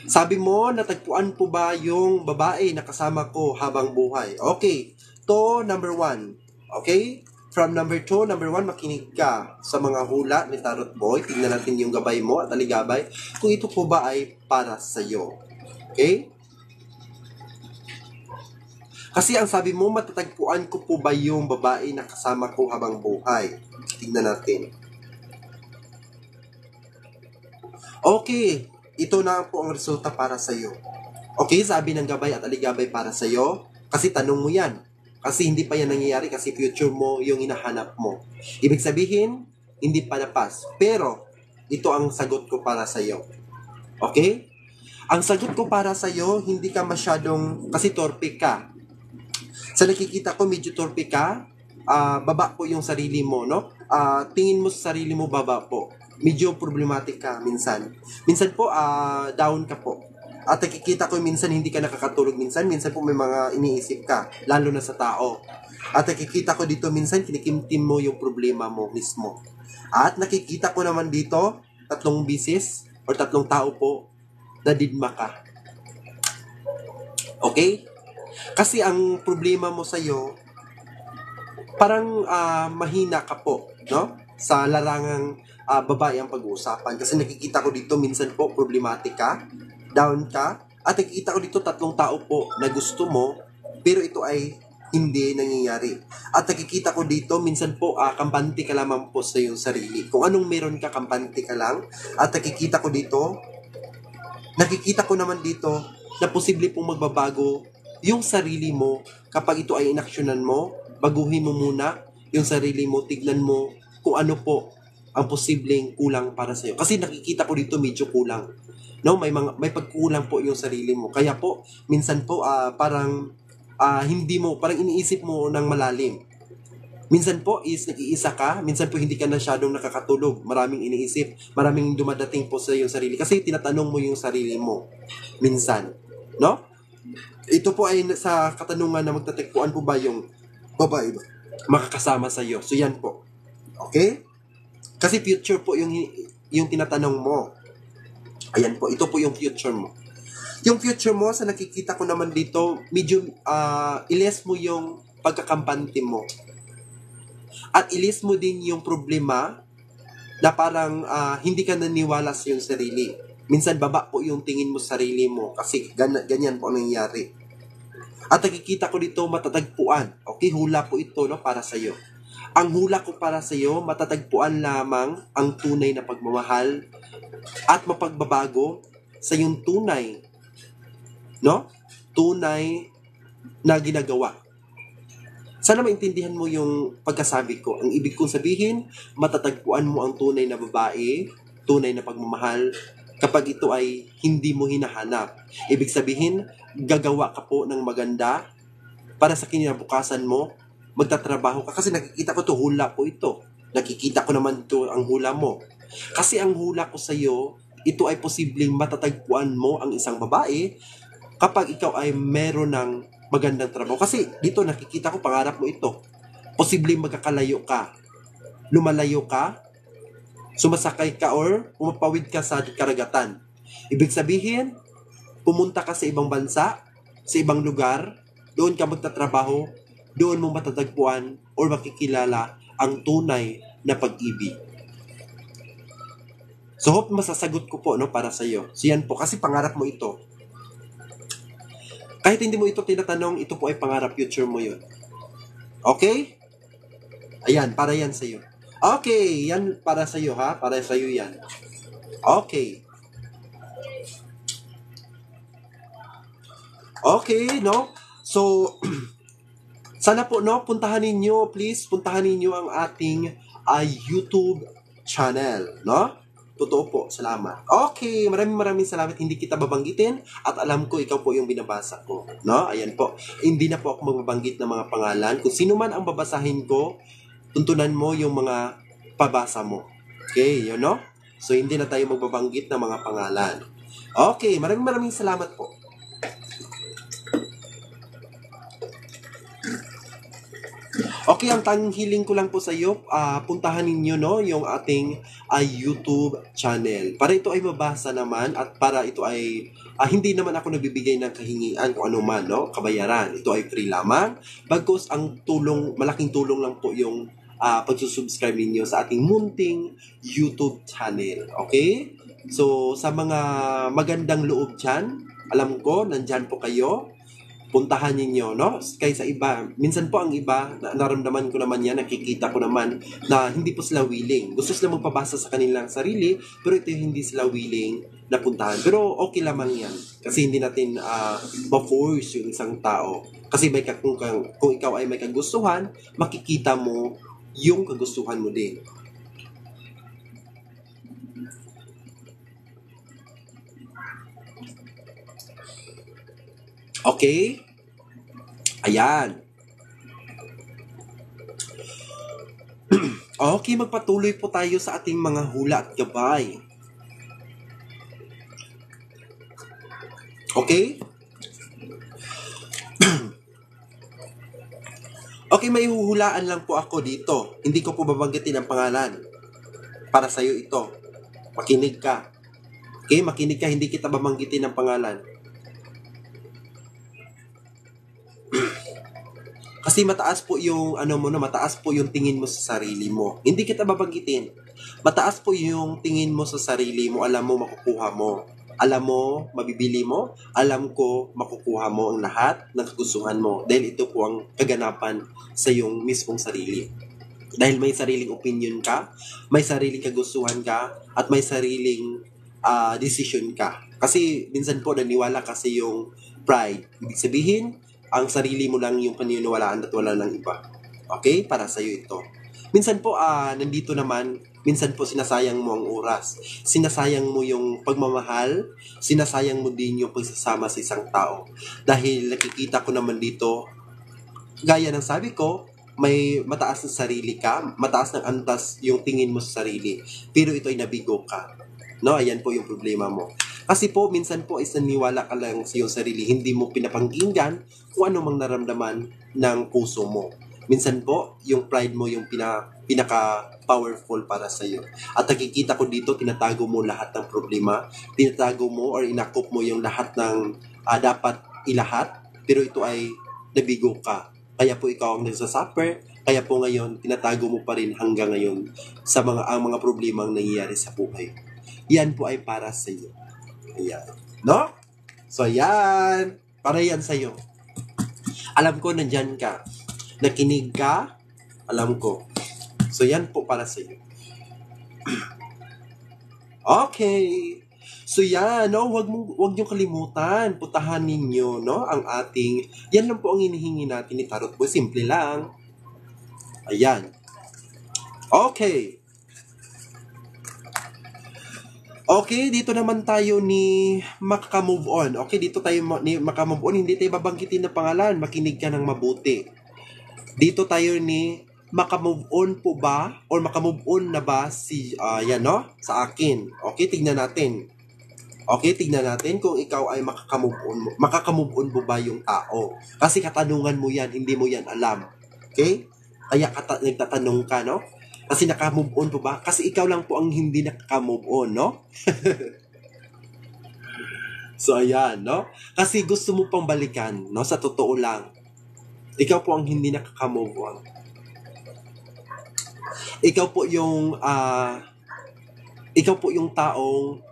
Sabi mo, natagpuan po ba yung babae na kasama ko habang buhay? Okay, to number 1. Okay, from number 2, number 1, makinig ka sa mga hula ni Tarot Boy. Tingnan natin yung gabay mo at aligabay kung ito po ba ay para sa'yo. Okay? Kasi ang sabi mo, matatagpuan ko po ba yung babae na kasama ko habang buhay? Tignan natin. Okay, ito na po ang resulta para sa iyo. Okay, sabi ng gabay at aligabay para sa iyo. Kasi tanong mo yan. Kasi hindi pa yan nangyayari kasi future mo yung hinahanap mo. Ibig sabihin, hindi pa napas. Pero, ito ang sagot ko para sa iyo. Okay? Ang sagot ko para sa iyo, hindi ka masyadong, kasi torpe ka. Sa nakikita ko, medyo torpe ka, baba po yung sarili mo, no? Tingin mo sa sarili mo, baba po. Medyo problematic ka minsan. Minsan po, down ka po. At nakikita ko minsan hindi ka nakakatulog minsan po may mga iniisip ka, lalo na sa tao. At nakikita ko dito minsan kinikimtim mo yung problema mo mismo. At nakikita ko naman dito, 3 bisis or 3 tao po na didma ka. Okay? Kasi ang problema mo sa'yo, parang mahina ka po, no? Sa larangang babae ang pag-uusapan. Kasi nakikita ko dito, minsan po, problematic ka, down ka, at nakikita ko dito 3 tao po na gusto mo, pero ito ay hindi nangyayari. At nakikita ko dito, minsan po, kampante ka lamang po sa iyong sarili. Kung anong meron ka, kampante ka lang. At nakikita ko naman dito, na posible pong magbabago yung sarili mo kapag ito ay inaksyonan mo, baguhin mo muna yung sarili mo, tignan mo kung ano po ang posibleng kulang para sa iyo. Kasi nakikita ko dito medyo kulang. No, may pagkulang po yung sarili mo. Kaya po minsan po parang hindi mo, parang iniisip mo ng malalim. Minsan po is nag-iisa ka, minsan po hindi ka na masyadong nakakatulog. Maraming iniisip, maraming dumadating po sa iyong sarili kasi tinatanong mo yung sarili mo. Minsan, no? Ito po ay sa katanungan na magtatakpuan po ba yung babae ba makakasama sa iyo. So yan po. Okay? Kasi future po yung tinatanong mo. Ayan po, ito po yung future mo. Yung future mo, sa nakikita ko naman dito, medyo iles mo yung pagkakampante mo. At ilis mo din yung problema na parang hindi ka naniwala sa iyong sarili. Minsan baba po yung tingin mo sa sarili mo kasi ganyan po ang nangyayari. At nakikita ko dito matatagpuan. Okay, hula po ito no, para sa iyo. Ang hula ko para sa iyo, matatagpuan lamang ang tunay na pagmamahal at mapagbabago sa iyong tunay, no? Tunay na ginagawa. Sana maintindihan mo yung pagkasabi ko. Ang ibig kong sabihin, matatagpuan mo ang tunay na babae, tunay na pagmamahal, kapag ito ay hindi mo hinahanap. Ibig sabihin, gagawa ka po ng maganda para sa kinabukasan mo, magtatrabaho ka. Kasi nakikita ko to, hula po ito. Nakikita ko naman to ang hula mo. Kasi ang hula ko sa iyo, ito ay posibleng matatagpuan mo ang isang babae kapag ikaw ay meron ng magandang trabaho. Kasi dito nakikita ko, pangarap mo ito. Posibleng magkakalayo ka. Lumalayo ka, sumasakay ka or umapawid ka sa karagatan. Ibig sabihin, pumunta ka sa ibang bansa, sa ibang lugar, doon ka magtatrabaho, doon mo matatagpuan or makikilala ang tunay na pag-ibig. So hope masasagot ko po no, para sa iyo. So yan po, kasi pangarap mo ito. Kahit hindi mo ito tinatanong, ito po ay pangarap, future mo yun. Okay? Ayan, para yan sa iyo. Okay, yan para sa iyo ha, para sa iyo yan. Okay. Okay, no? So, sana po, no, puntahan ninyo, please, puntahan ninyo ang ating YouTube channel, no? Totoo po, salamat. Okay, maraming salamat. Hindi kita babanggitin at alam ko ikaw po yung binabasa ko, no? Ayan po. Hindi na po ako magbabanggit ng mga pangalan. Kung sino man ang babasahin ko, tuntunan mo yung mga pabasa mo. Okay, yun, no? So, hindi na tayo magbabanggit ng mga pangalan. Okay, maraming salamat po. Okay, ang tanging hiling ko lang po sa iyo, puntahan ninyo no, yung ating YouTube channel. Para ito ay mabasa naman at para ito ay hindi naman ako nagbibigay ng kahingian kung ano man, no, kabayaran. Ito ay free lamang. Bagkus ang tulong, malaking tulong lang po yung pagsusubscribe ninyo sa ating munting YouTube channel. Okay? So, sa mga magandang loob dyan, alam ko, nandyan po kayo. Puntahan ninyo, no? Kaysa iba, minsan po ang iba, naramdaman ko naman yan, nakikita ko naman na hindi po sila willing. Gusto sila magpabasa sa kanilang sarili, pero ito hindi sila willing na puntahan. Pero okay lamang yan. Kasi hindi natin ma-force yung isang tao. Kasi kung ikaw ay may kagustuhan, makikita mo yung kagustuhan mo din. Okay? Ayan. Okay, magpatuloy po tayo sa ating mga hula at gabay. Okay? Okay, may huhulaan lang po ako dito. Hindi ko po babanggitin ang pangalan. Para sa'yo ito. Makinig ka. Okay, makinig ka, hindi kita babanggitin ang pangalan. Kasi mataas po yung mataas po yung tingin mo sa sarili mo. Hindi kita babanggitin. Mataas po yung tingin mo sa sarili mo, alam mo makukuha mo. Alam mo mabibili mo, alam ko makukuha mo ang lahat ng kagustuhan mo dahil ito po ang kaganapan sa iyong mismong sarili. Dahil may sariling opinion ka, may sariling kagustuhan ka, at may sariling decision ka. Kasi minsan po naniwala kasi yung pride. Ibig sabihin, ang sarili mo lang yung paniniwalaan at wala ng iba. Okay? Para sa'yo ito. Minsan po, nandito naman, minsan po sinasayang mo ang oras. Sinasayang mo yung pagmamahal, sinasayang mo din yung pagsasama sa isang tao. Dahil nakikita ko naman dito, gaya ng sabi ko, may mataas na sarili ka, mataas ng antas yung tingin mo sa sarili, pero ito ay nabigo ka. No, ayan po yung problema mo. Kasi po, minsan po is naniwala ka lang sa iyong sarili, hindi mo pinapangkinggan kung ano mang naramdaman ng puso mo. Minsan po, yung pride mo yung pinaka-powerful para sa iyo. At nakikita ko dito, tinatago mo lahat ng problema, tinatago mo or inakop mo yung lahat ng dapat ilahat, pero ito ay nabigo ka. Kaya po ikaw ang nagsasuffer, kaya po ngayon, tinatago mo pa rin hanggang ngayon sa ang mga problemang nangyayari sa buhay. Yan po ay para sa iyo. Ayan. No? So, yan. Para yan sa iyo. Alam ko, nandyan ka. Nakinig ka. Alam ko. So, yan po para sa iyo. Okay. So yan, no, wag niyo kalimutan, putahan ninyo, no, ang ating, yan lang po ang hinihingi natin ni Tarot Boy, simple lang. Ayan. Okay. Okay, dito naman tayo ni Makamove On. Okay, dito tayo ni Makamove On, hindi tayo babanggitin na pangalan, makinig ka ng mabuti. Dito tayo ni Makamove On po ba? Or makamove on na ba si, yan, no, sa akin. Okay, tignan natin. Okay, tignan natin kung ikaw ay makakamove on mo ba yung tao. Kasi katanungan mo yan, hindi mo yan alam. Okay? Kaya nagtatanong ka, no? Kasi nakamove on po ba? Kasi ikaw lang po ang hindi nakakamove on, no? So, ayan, no? Kasi gusto mo pang balikan, no? Sa totoo lang. Ikaw po ang hindi nakakamove on. Ikaw po yung, taong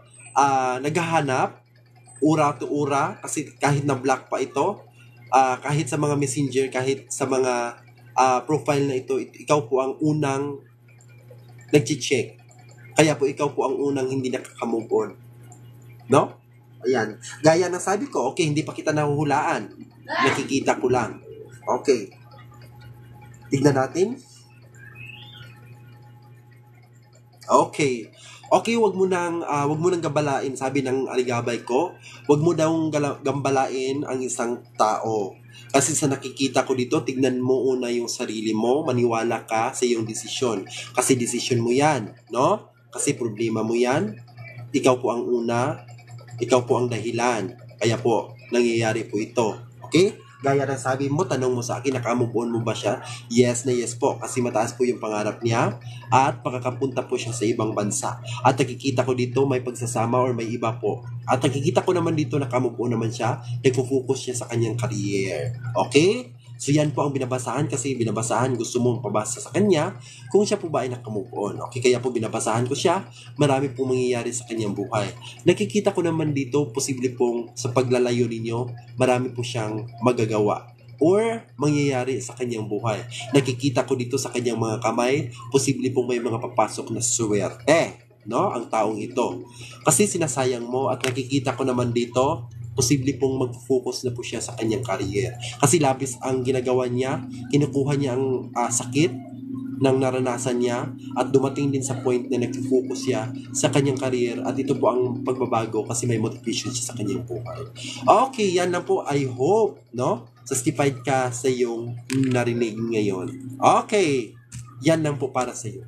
naghahanap ura to ura, kasi kahit na black pa ito, kahit sa mga messenger, kahit sa mga profile na ito, ikaw po ang unang nag-check. Kaya po ikaw po ang unang hindi nakaka-move on. No? Ayan. Gaya ng sabi ko, okay, hindi pa kita nahuhulaan. Nakikita ko lang. Okay. Tignan natin. Okay. Okay, wag mo nang gambalain, sabi ng aligabay ko. Wag mo daw gambalain ang isang tao. Kasi sa nakikita ko dito, tignan mo una yung sarili mo, maniwala ka sa iyong desisyon. Kasi desisyon mo 'yan, no? Kasi problema mo 'yan. Ikaw po ang una, ikaw po ang dahilan. Kaya po nangyayari po ito. Okay? Gaya ng sabi mo, tanong mo sa akin, naka-move on mo ba siya? Yes na yes po, kasi mataas po yung pangarap niya at makakapunta po siya sa ibang bansa. At nakikita ko dito may pagsasama or may iba po. At nakikita ko naman dito, naka-move on naman siya, nagpo-focus siya sa kanyang career. Okay? So yan po ang binabasahan, kasi binabasahan, gusto mong pabasa sa kanya kung siya po ba ay naka-move on. Okay, kaya po binabasahan ko siya, marami pong mangyayari sa kanyang buhay. Nakikita ko naman dito, posible pong sa paglalayo ninyo, marami po siyang magagawa or mangyayari sa kanyang buhay. Nakikita ko dito sa kanyang mga kamay, posible pong may mga papasok na swerte, no, ang taong ito. Kasi sinasayang mo, at nakikita ko naman dito, posible pong mag-focus na po siya sa kanyang career. Kasi labis ang ginagawa niya, kinukuha niya ang sakit ng naranasan niya at dumating din sa point na nag-focus siya sa kanyang career, at ito po ang pagbabago kasi may motivation siya sa kanyang buhay. Okay, yan lang po. I hope, no? Satisfied ka sa iyong narinig ngayon. Okay, yan lang po para sa iyo.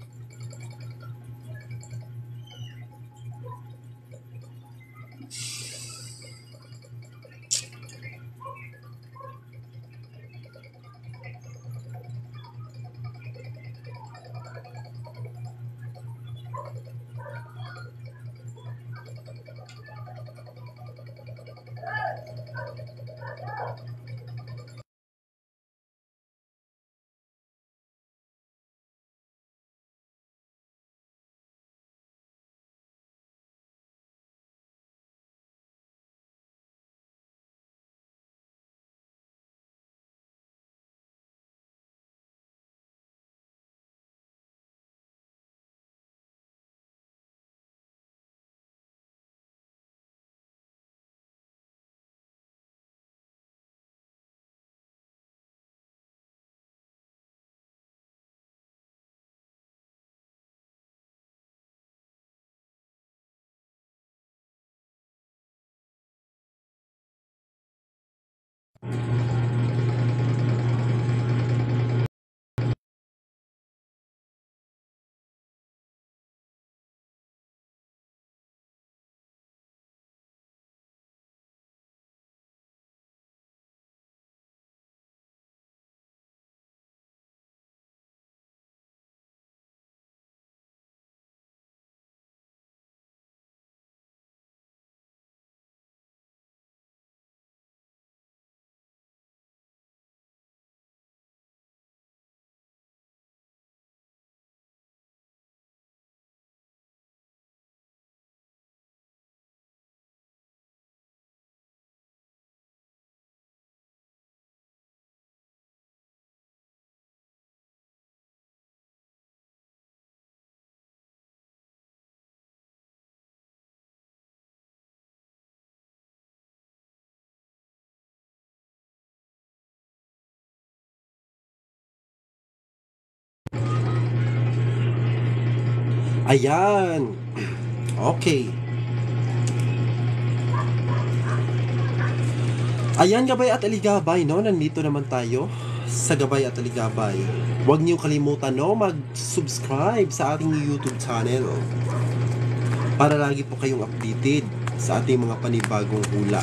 Ayan. Okay. Ayan, Gabay at Aligabay, no? Nandito naman tayo sa Gabay at Aligabay. Huwag niyo kalimutan, no? Mag-subscribe sa ating YouTube channel para lagi po kayong updated sa ating mga panibagong hula.